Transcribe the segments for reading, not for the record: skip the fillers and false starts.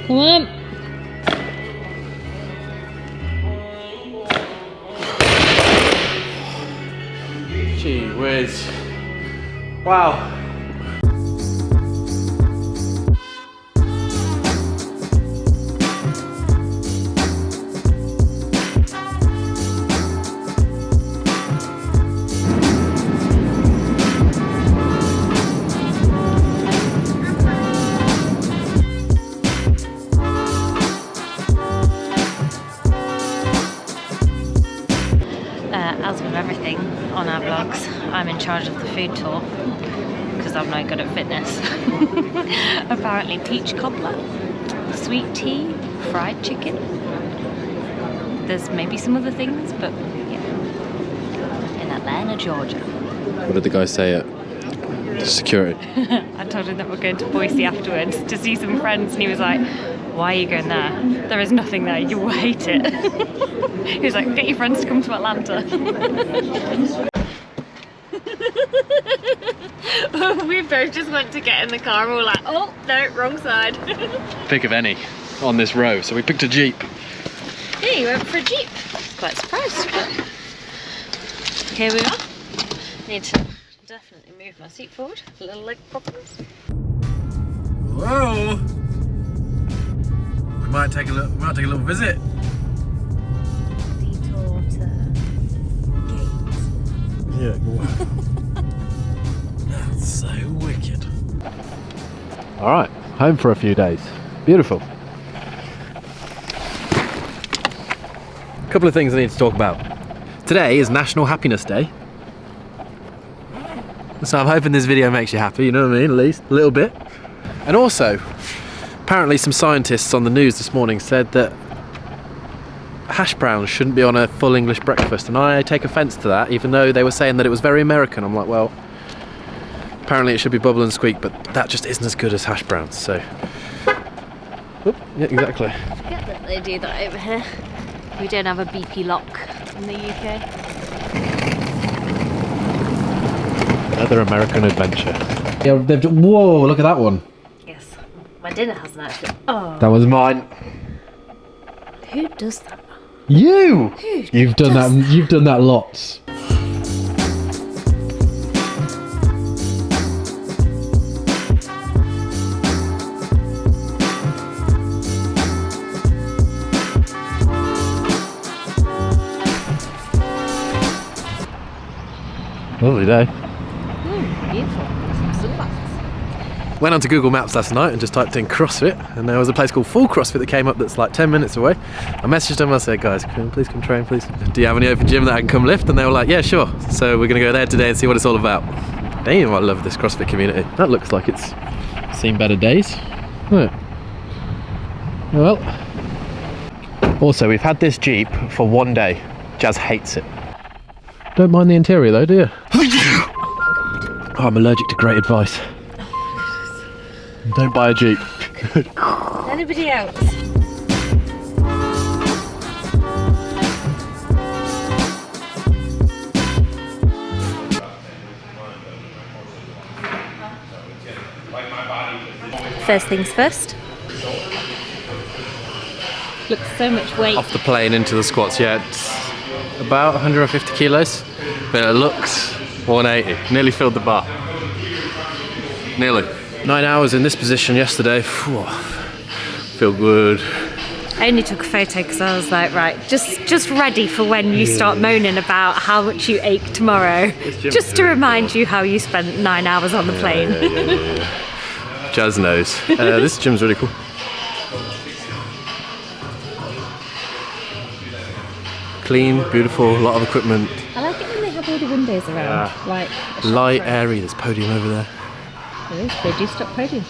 Come on. Gee whiz. Wow. As with everything on our vlogs, I'm in charge of the food tour because I'm no good at fitness. Apparently peach cobbler, sweet tea, fried chicken. There's maybe some other things, but yeah. In Atlanta, Georgia. What did the guy say at security? I told him that we're going to Boise afterwards to see some friends, and he was like, why are you going there? There is nothing there, you will hate it. He was like, get your friends to come to Atlanta. We both just went to get in the car and we were like, oh no, wrong side. Pick of any on this row, so we picked a Jeep. Yeah, you went for a Jeep. I was quite surprised, but here we are. Need to definitely move my seat forward. Little leg problems. Whoa! We might take a little visit. Detour to Gates. Yeah, that's so wicked. Alright, home for a few days. Beautiful. A couple of things I need to talk about. Today is National Happiness Day. So I'm hoping this video makes you happy, you know what I mean, at least a little bit. And also, apparently some scientists on the news this morning said that hash browns shouldn't be on a full English breakfast, and I take offence to that, even though they were saying that it was very American. I'm like, well, apparently it should be bubble and squeak, but that just isn't as good as hash browns, so... Oop, yeah, exactly. I forget that they do that over here. We don't have a BP lock in the UK. Another American adventure. Yeah, they've just, whoa, look at that one. Yes, my dinner hasn't actually. Oh. That was mine. Who does that? You! Who You've done that. does You've done that lots. Lovely day. Beautiful. Some sunbats. Went onto Google Maps last night and just typed in CrossFit, and there was a place called Full CrossFit that came up that's like 10 minutes away. I messaged them, I said, guys, please come train, please. Do you have any open gym that I can come lift? And they were like, yeah, sure. So we're gonna go there today and see what it's all about. Damn, I love this CrossFit community. That looks like it's seen better days. Right. Well, also we've had this Jeep for one day. Jazz hates it. Don't mind the interior though, do you? Oh, I'm allergic to great advice. Don't buy a Jeep. Anybody else? First things first. Looks so much weight. Off the plane into the squats, yeah, it's about 150 kilos, but it looks 180. Nearly filled the bar. Nearly. 9 hours in this position yesterday. Whew, feel good. I only took a photo because I was like, right, just ready for when you start moaning about how much you ache tomorrow. Just to remind you how you spent 9 hours on the plane. Yeah. Jazz knows. This gym's really cool. Clean, beautiful, a lot of equipment. I like it when they have all the windows around. Like light, airy. There's Podium over there. There is. They do stock Podium.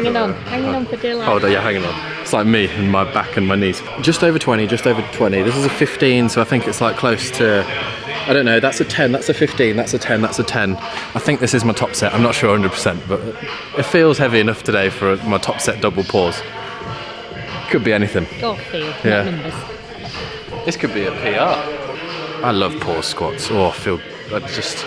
hanging on for dear life. Hold on, yeah, hanging on. It's like me and my back and my knees. Just over 20, just over 20. This is a 15, so I think it's like close to, I don't know, that's a 10, that's a 15, that's a 10, that's a 10. I think this is my top set. I'm not sure 100%, but it feels heavy enough today for my top set double pause. Could be anything. Or feel, Yeah. not numbers. This could be a PR. I love pause squats. Oh, I feel, I just...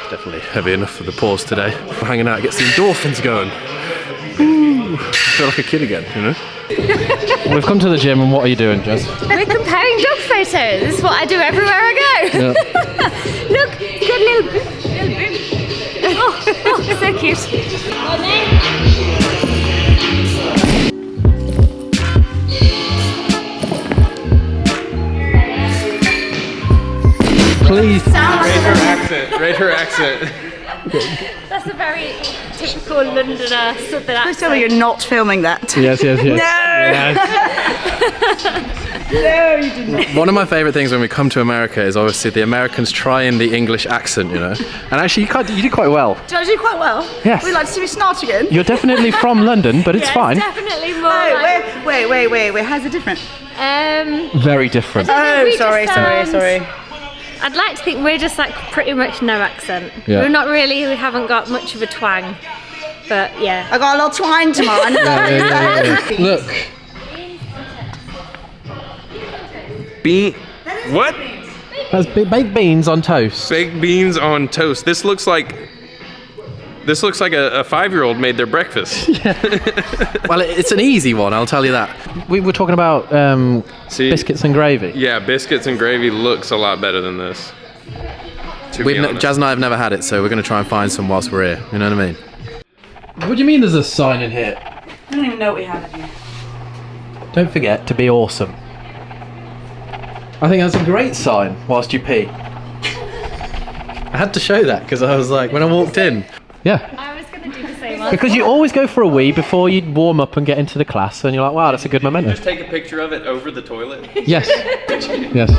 Definitely heavy enough for the pause today. We're hanging out, get some endorphins going. Ooh, I feel like a kid again, you know? We've come to the gym, and what are you doing, Jess? We're comparing dog photos. This is what I do everywhere I go. Yeah. Look, it's got a little boop. Oh, so cute. Please. Rate her accent. That's a very typical Londoner southern accent. Please tell me you're not filming that. Yes. No! No, you didn't. One of my favourite things when we come to America is obviously the Americans trying the English accent, you know? And actually, you did quite well. Did I do quite well? Yes. Would you like to see me snort again? You're definitely from London, but it's Yeah, fine. It's definitely more Oh, like... wait. How's it different? Very different. Oh, we just sorry. I'd like to think we're just like pretty much no accent. Yeah. We're not really, we haven't got much of a twang. But yeah. I got a little twine tomorrow. Yeah. Look. What? That's baked beans on toast. Baked beans on toast. This looks like a 5-year-old made their breakfast. Well, it's an easy one, I'll tell you that. We were talking about See, biscuits and gravy. Yeah, biscuits and gravy looks a lot better than this. To be honest. Jazz and I have never had it, so we're going to try and find some whilst we're here. You know what I mean? What do you mean there's a sign in here? I don't even know what we have in here. Don't forget to be awesome. I think that's a great sign whilst you pee. I had to show that because I was like, when I walked in. Yeah. I was going to do the same. Because you always go for a wee before you warm up and get into the class, and you're like, wow, that's a good momentum. Just take a picture of it over the toilet. Yes. Yes.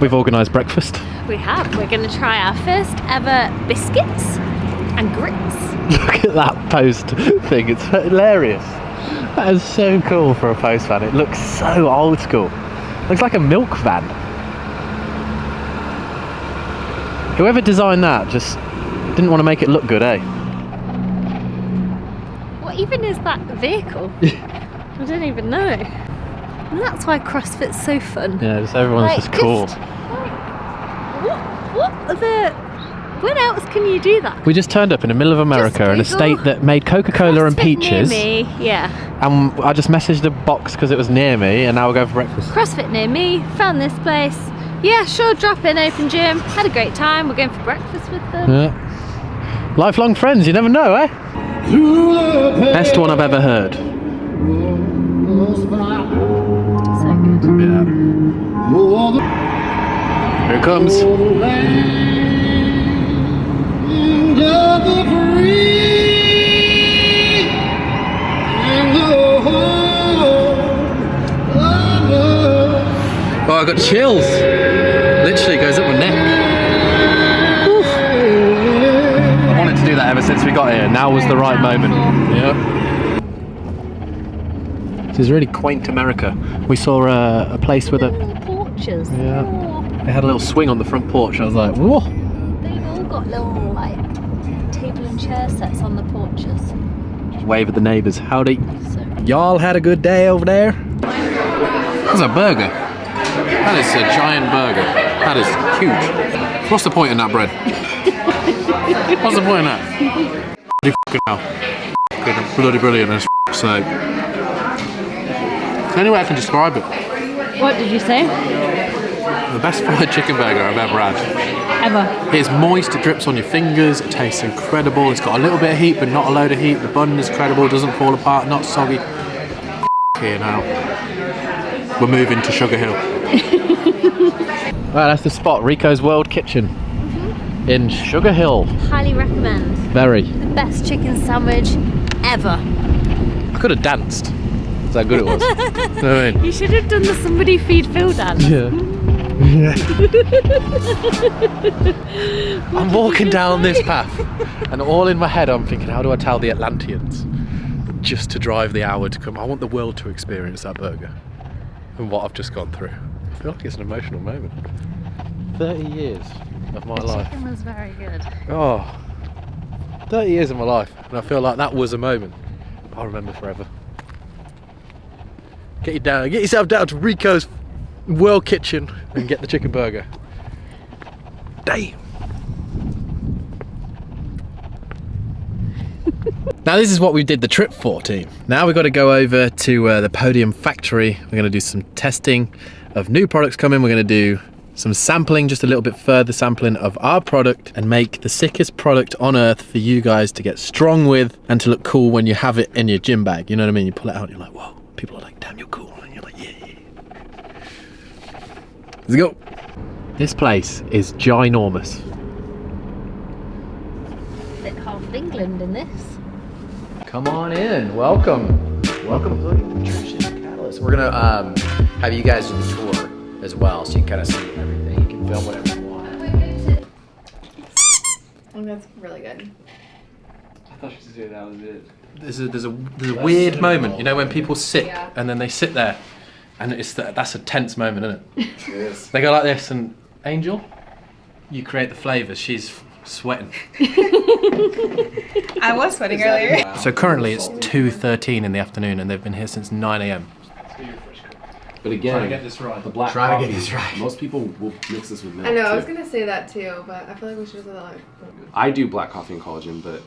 We've organised breakfast. We have. We're going to try our first ever biscuits and grits. Look at that post thing, it's hilarious. That is so cool for a post van. It looks so old school. Looks like a milk van. Whoever designed that just didn't want to make it look good, eh? What even is that vehicle? I don't even know. And that's why CrossFit's so fun. Yeah, just everyone's Like, just cool. What are the... When else can you do that? We just turned up in the middle of America in a state that made Coca-Cola and CrossFit peaches. Near me, yeah. And I just messaged the box because it was near me, and now we're going for breakfast. CrossFit near me, found this place. Yeah, sure, drop in, open gym. Had a great time. We're going for breakfast with them. Yeah. Lifelong friends, you never know, eh? Best one I've ever heard. So good. Yeah. Here it comes. Oh, I got chills. Literally goes up my neck. Oof. I wanted to do that ever since we got here. Now was the right moment. Yeah. This is really quaint America. We saw a place with a... Little porches. Yeah. They had a little swing on the front porch. I was like, whoa. They've all got little, like, table and chair sets on the porches. Just wave at the neighbours. Howdy. So Y'all had a good day over there? That's a burger. That is a giant burger. That is huge. What's the point in that bread? What's the point in that? Bloody hell. Bloody brilliant. It's sake. It's the only way I can describe it. what did you say? The best fried chicken burger I've ever had. Ever. It's moist, it drips on your fingers, it tastes incredible. It's got a little bit of heat, but not a load of heat. The bun is incredible, doesn't fall apart, not soggy. Here now. We're moving to Sugar Hill. Right, that's the spot, Rico's World Kitchen in Sugar Hill. Highly recommend. Very. The best chicken sandwich ever. I could have danced. That's how good it was. You know what I mean? You should have done the somebody feed Phil dance. Yeah. I'm walking down this path and all in my head I'm thinking, how do I tell the Atlanteans just to drive the hour to come? I want the world to experience that burger and what I've just gone through. I feel like it's an emotional moment. 30 years of my life. Chicken was very good. Oh, 30 years of my life, and I feel like that was a moment I'll remember forever. Get yourself down to Rico's World Kitchen and get the chicken burger. Damn. Now this is what we did the trip for, team. Now we've got to go over to the Podium factory. We're going to do some testing of new products coming. We're going to do some sampling, just a little bit further sampling of our product, and make the sickest product on earth for you guys to get strong with and to look cool when you have it in your gym bag. You know what I mean? You pull it out and you're like, whoa, people are like, damn, you're cool. And you're like, yeah. Let's go. This place is ginormous. Bit half of England in this. Come on in, welcome. Welcome to Nutrition Catalyst. We're gonna have you guys do the tour as well, so you can kind of see everything. You can film whatever you want. Oh, that's really good. I thought you said that was it. There's a weird moment, you know, when people sit and then they sit there, and that's a tense moment, isn't it? It is. They go like this, and Angel, you create the flavors. She's sweating. I was sweating earlier. So currently it's 2:13 in the afternoon, and they've been here since 9 a.m. But again, Trying to get this right. the black Trying to coffee, get this right. most people will mix this with milk. I know, I too. was gonna say that too, but I feel like we should have said that like. I do black coffee and collagen, but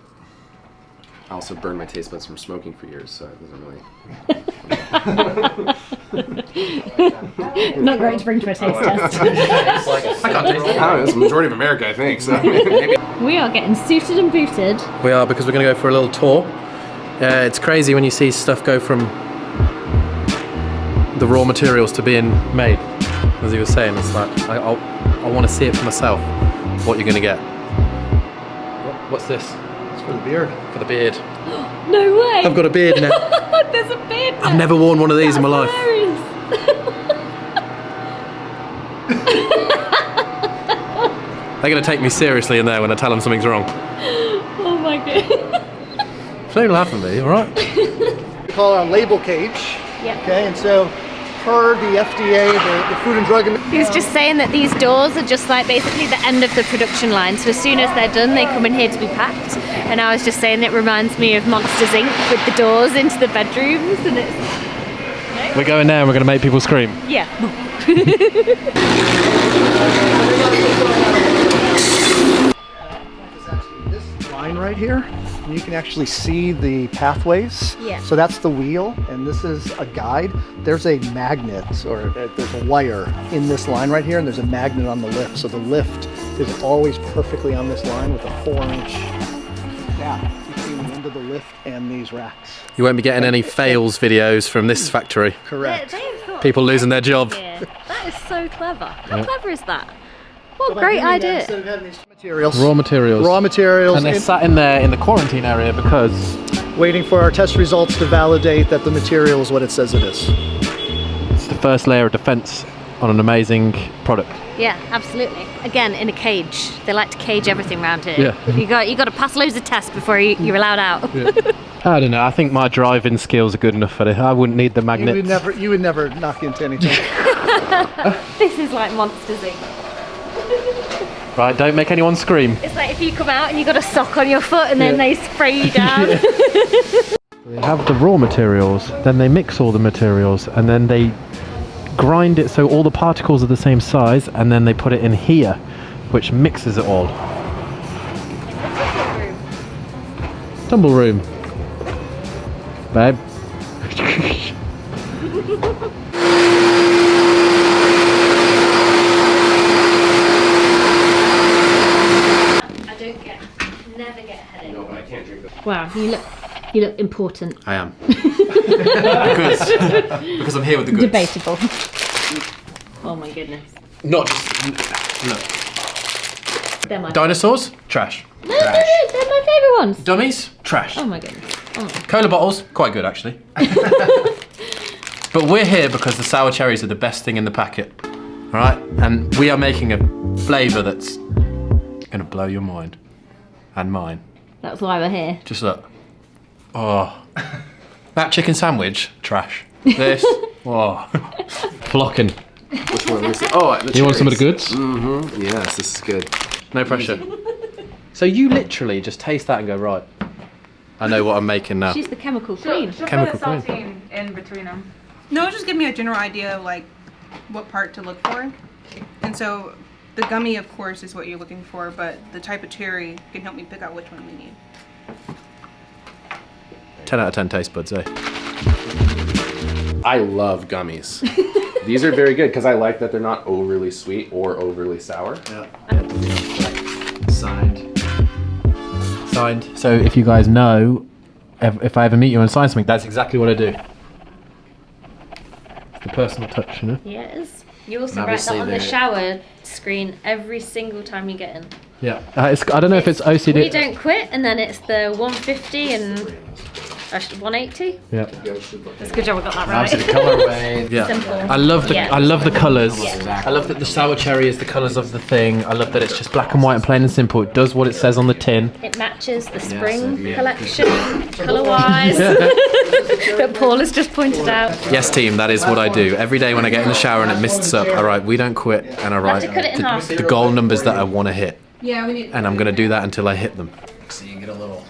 I also burned my taste buds from smoking for years, so it doesn't really. Not great to bring to a taste test. I can't taste it. I don't know, it's the majority of America, I think. So maybe. We are getting suited and booted. We are, because we're going to go for a little tour. It's crazy when you see stuff go from the raw materials to being made. As he was saying, it's like, I want to see it for myself, what you're going to get. What's this? It's for the beard. For the beard. No way! I've got a beard now. There's a beard now. I've never worn one of these in my life. Hilarious. They're going to take me seriously in there when I tell them something's wrong. Oh my god. Don't laugh at me, alright? We call it our label cage. Yep. Okay, and so per the FDA, the Food and Drug Administration. He was just saying that these doors are just like basically the end of the production line. So as soon as they're done, they come in here to be packed. And I was just saying it reminds me of Monsters Inc. with the doors into the bedrooms, and it's. We're going there and we're going to make people scream. Yeah. This line right here, and you can actually see the pathways. Yeah. So that's the wheel, and this is a guide. There's a magnet, or there's a wire in this line right here, and there's a magnet on the lift. So the lift is always perfectly on this line with a 4-inch gap between the end of the lift and these racks. You won't be getting any fails videos from this factory. Correct. People losing their job. That is so clever. How clever is that? What a great idea. Instead of having these materials. Raw materials. Raw materials. And they're sat in there in the quarantine area because waiting for our test results to validate that the material is what it says it is. it's the first layer of defense on an amazing product. Yeah, absolutely. Again, in a cage. They like to cage everything around here. Yeah. You got to pass loads of tests before you're allowed out. I don't know, I think my driving skills are good enough for it. I wouldn't need the magnets. You would never knock into anything. This is like Monsters Inc. Right, don't make anyone scream. It's like if you come out and you got a sock on your foot and then they spray you down. They have the raw materials, then they mix all the materials, and then they grind it so all the particles are the same size, and then they put it in here, which mixes it all. Tumble room. Babe. Never get a headache. No, but I can't drink this. Wow, you look important. I am. because I'm here with the goods. Debatable. Oh my goodness. Not just Look. They're my Dinosaurs? Trash. No, they're my favourite ones. Dummies? Trash. Oh my goodness. Oh. Cola bottles? Quite good, actually. But we're here because the sour cherries are the best thing in the packet. All right? And we are making a flavour that's going to blow your mind. And mine. That's why we're here. Just look. Oh. That chicken sandwich? Trash. This? Oh. Flocking. Which one? Let me see. Oh, You want some of the goods? Mm-hmm. Yes, this is good. No pressure. So you literally just taste that and go, right, I know what I'm making now. She's the chemical queen. Chemical queen. in between them. No, just give me a general idea of like what part to look for. And so the gummy, of course, is what you're looking for, but the type of cherry can help me pick out which one we need. 10 out of 10 taste buds, eh? I love gummies. These are very good because I like that they're not overly sweet or overly sour. Yeah. Signed. Signed. So if you guys know, if I ever meet you and sign something, that's exactly what I do. It's the personal touch, you know? Yes. You also And write that obviously on the shower screen every single time you get in. Yeah. I don't know if it's OCD. We don't quit, and then it's the 150 and 180. Yeah. That's a good job I got that right. Obviously the colorway. Yeah. Simple. I love the Yeah. I love the colours. Yeah. I love that the sour cherry is the colours of the thing. I love that it's just black and white and plain and simple. It does what it says on the tin. It matches the spring collection, colour-wise, that Paul has just pointed out. Yes, team, that is what I do. Every day when I get in the shower and it mists up, I write, we don't quit, and I write to cut it in half. the goal numbers that I want to hit. Yeah, we need. And I'm going to do that until I hit them. So you get a little.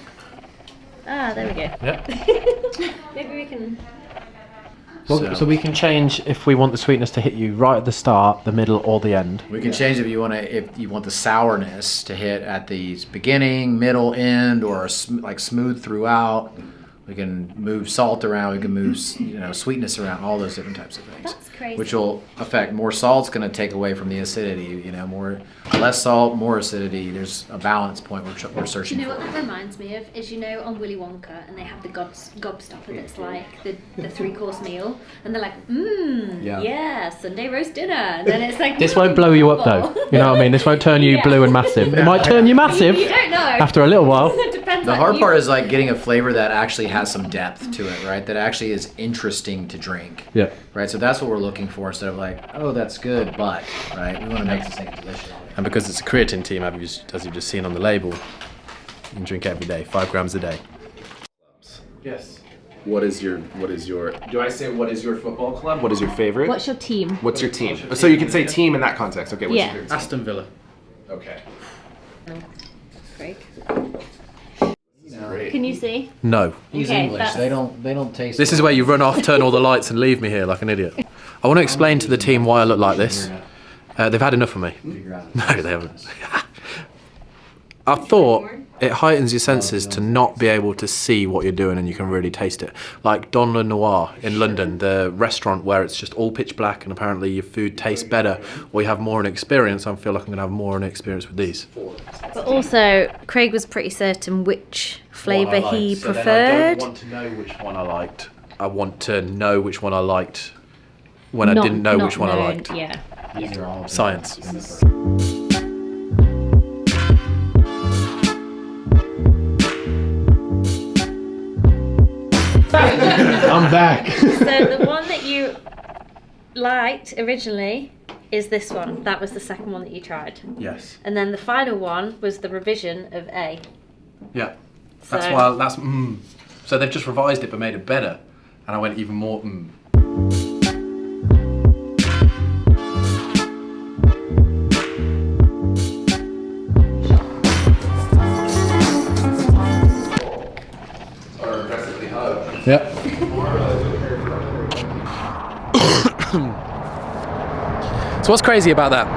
Ah, there we go. Yeah. Maybe we can. Well, so we can change if we want the sweetness to hit you right at the start, the middle, or the end. We can change if you want the sourness to hit at the beginning, middle, end, or like smooth throughout. We can move salt around. We can move sweetness around. All those different types of things. That's crazy. Which will affect more salt's going to take away from the acidity. Less salt, more acidity. There's a balance point we're searching Do you know for. what that reminds me of? Is on Willy Wonka, and they have the gobstopper that's like the 3-course meal, and they're like, yeah, Sunday roast dinner. And then it's like This won't blow you up though. You know what I mean? This won't turn you Yeah. blue and massive. It might turn you massive You don't know. after a little while. It depends. The on hard you. part is like getting a flavor that actually has some depth to it, right? That actually is interesting to drink. Yeah. Right, so that's what we're looking for instead of like, oh, that's good, but, right? We want to make this thing delicious. And because it's a creatine team, as you've just seen on the label, you can drink every day, 5 grams a day. Yes. What is your? Do I say what is your football club? What is your favorite? What's your team? What's your team? So you can say team in that context. Okay. What's Yeah. your team? Aston Villa. Okay. Great. Great. Can you see? No. He's Okay, English. They don't taste. This is where you run off, turn all the lights, and leave me here like an idiot. I want to explain to the team why I look like this. They've had enough of me. No, they haven't. I thought it heightens your senses to not be able to see what you're doing and you can really taste it. Like Don Le Noir in London, the restaurant where it's just all pitch black and apparently your food tastes better or you have more of an experience. I feel like I'm going to have more of an experience with these. But also, Craig was pretty certain which flavour he So then I preferred. don't want to know which one I liked. I want to know which one I liked when I Not- didn't know not which one I known, liked. Yeah. These are all Science. I'm back. So the one that you liked originally is this one. That was the second one that you tried. Yes. And then the final one was the revision of A. Yeah. That's So- why that's So they've just revised it but made it better. And I went even more Or aggressively hug. Yep. So what's crazy about that?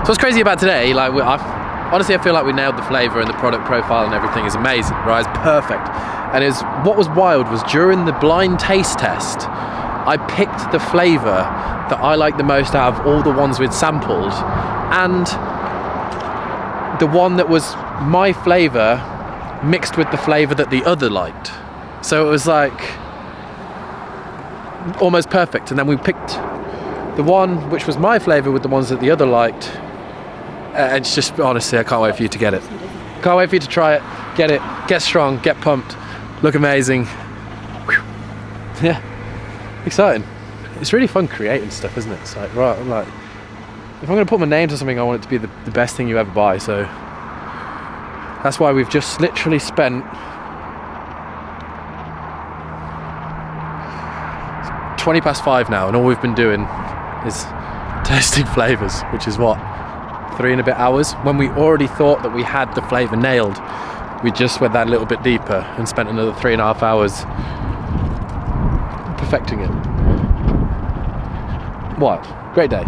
So what's crazy about today? Like, honestly, I feel like we nailed the flavour and the product profile and everything is amazing, right? It's perfect. And what was wild was during the blind taste test, I picked the flavour that I liked the most out of all the ones we'd sampled, and the one that was my flavour mixed with the flavour that the other liked. So it was like almost perfect. And then we picked the one which was my flavour with the ones that the other liked. It's just, honestly, I can't wait for you to get it. Can't wait for you to try it, get it, get strong, get pumped, look amazing. Whew. Yeah, exciting. It's really fun creating stuff, isn't it? It's like, right, I'm like, if I'm going to put my name to something, I want it to be the best thing you ever buy. So that's why we've just literally spent 5:20 now, and all we've been doing is testing flavours, which is what, 3 and a bit hours, when we already thought that we had the flavour nailed. We just went that little bit deeper and spent another 3.5 hours perfecting it. What? Great day.